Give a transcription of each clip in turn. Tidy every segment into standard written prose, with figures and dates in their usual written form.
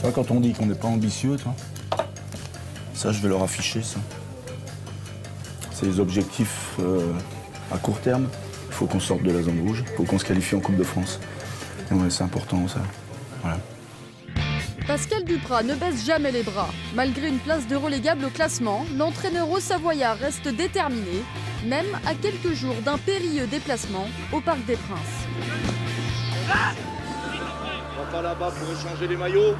Pas quand on dit qu'on n'est pas ambitieux, toi. Ça, je vais leur afficher, ça. C'est les objectifs à court terme. Il faut qu'on sorte de la zone rouge. Il faut qu'on se qualifie en Coupe de France. Et ouais, c'est important, ça. Voilà. Pascal Duprat ne baisse jamais les bras. Malgré une place de relégable au classement, l'entraîneur haut-savoyard reste déterminé, même à quelques jours d'un périlleux déplacement au Parc des Princes. On va pas là-bas pour échanger les maillots.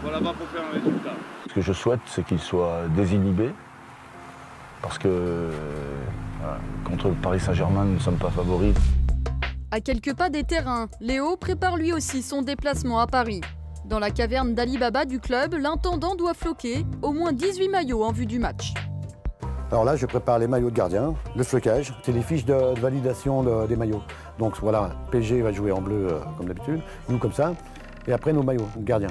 On va là-bas pour faire un résultat. Ce que je souhaite, c'est qu'il soit désinhibé. Parce que contre le Paris Saint-Germain, nous ne sommes pas favoris. À quelques pas des terrains, Léo prépare lui aussi son déplacement à Paris. Dans la caverne d'Ali Baba du club, l'intendant doit floquer au moins 18 maillots en vue du match. Alors là, je prépare les maillots de gardien, le flocage, c'est les fiches de validation des maillots. Donc voilà, PSG va jouer en bleu comme d'habitude, nous comme ça, et après nos maillots de gardien.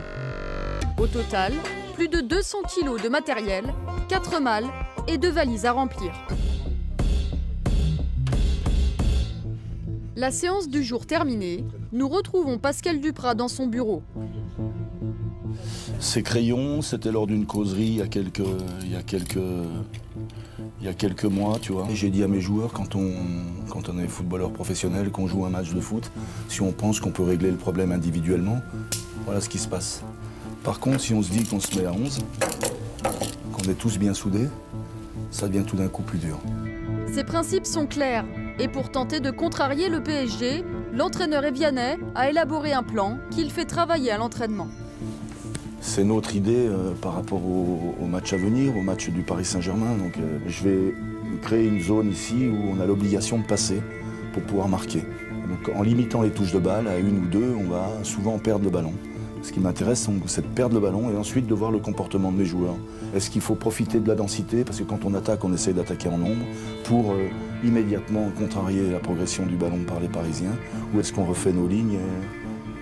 Au total, plus de 200 kilos de matériel, 4 malles et 2 valises à remplir. La séance du jour terminée, nous retrouvons Pascal Duprat dans son bureau. Ces crayons, c'était lors d'une causerie il y a quelques mois, tu vois. J'ai dit à mes joueurs, quand on est footballeur professionnel, qu'on joue un match de foot, si on pense qu'on peut régler le problème individuellement, voilà ce qui se passe. Par contre, si on se dit qu'on se met à 11, qu'on est tous bien soudés, ça devient tout d'un coup plus dur. Ses principes sont clairs. Et pour tenter de contrarier le PSG, l'entraîneur évianais a élaboré un plan qu'il fait travailler à l'entraînement. C'est notre idée par rapport au match à venir, au match du Paris Saint-Germain. Donc je vais créer une zone ici où on a l'obligation de passer pour pouvoir marquer. Donc en limitant les touches de balle à une ou deux, on va souvent perdre le ballon. Ce qui m'intéresse, c'est de perdre le ballon et ensuite de voir le comportement de mes joueurs. Est-ce qu'il faut profiter de la densité? Parce que quand on attaque, on essaie d'attaquer en nombre pour immédiatement contrarier la progression du ballon par les Parisiens. Ou est-ce qu'on refait nos lignes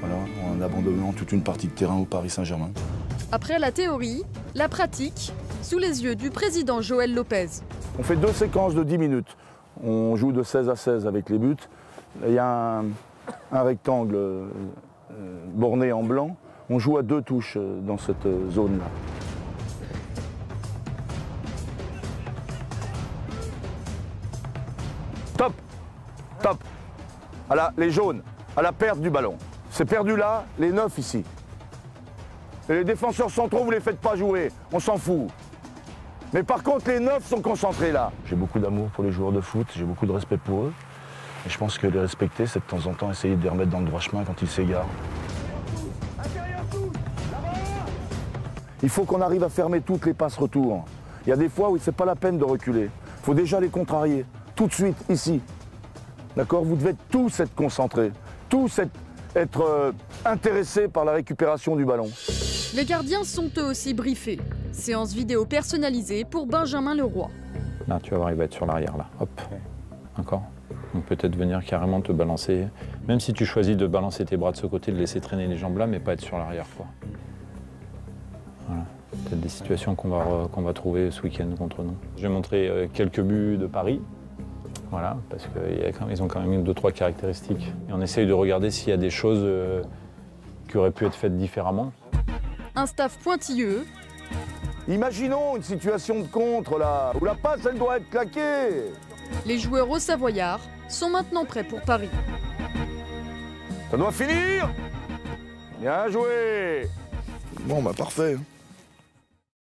voilà, en abandonnant toute une partie de terrain au Paris Saint-Germain? Après la théorie, la pratique, sous les yeux du président Joël Lopez. On fait 2 séquences de 10 minutes. On joue de 16 à 16 avec les buts. Il y a un rectangle borné en blanc. On joue à 2 touches dans cette zone-là. Top! Top! Les jaunes, à la perte du ballon. C'est perdu là, les 9 ici. Et les défenseurs centraux, vous ne les faites pas jouer, on s'en fout. Mais par contre, les 9 sont concentrés là. J'ai beaucoup d'amour pour les joueurs de foot, j'ai beaucoup de respect pour eux. Et je pense que les respecter, c'est de temps en temps essayer de les remettre dans le droit chemin quand ils s'égarent. Il faut qu'on arrive à fermer toutes les passes retour. Il y a des fois où c'est pas la peine de reculer. Il faut déjà les contrarier, tout de suite, ici. D'accord? Vous devez tous être concentrés, tous être intéressés par la récupération du ballon. Les gardiens sont eux aussi briefés. Séance vidéo personnalisée pour Benjamin Leroy. Là, tu vas voir, il va être sur l'arrière, là. Hop. Encore. Donc peut-être venir carrément te balancer. Même si tu choisis de balancer tes bras de ce côté, de laisser traîner les jambes là, mais pas être sur l'arrière, quoi. Voilà. Peut-être des situations qu'on va trouver ce week-end contre nous. Je vais montrer quelques buts de Paris. Voilà, parce qu'ils ont quand même 2-3 caractéristiques. Et on essaye de regarder s'il y a des choses qui auraient pu être faites différemment. Un staff pointilleux. Imaginons une situation de contre là, où la passe elle doit être claquée. Les joueurs haut-savoyards sont maintenant prêts pour Paris. Ça doit finir. Bien joué. Bon, bah parfait.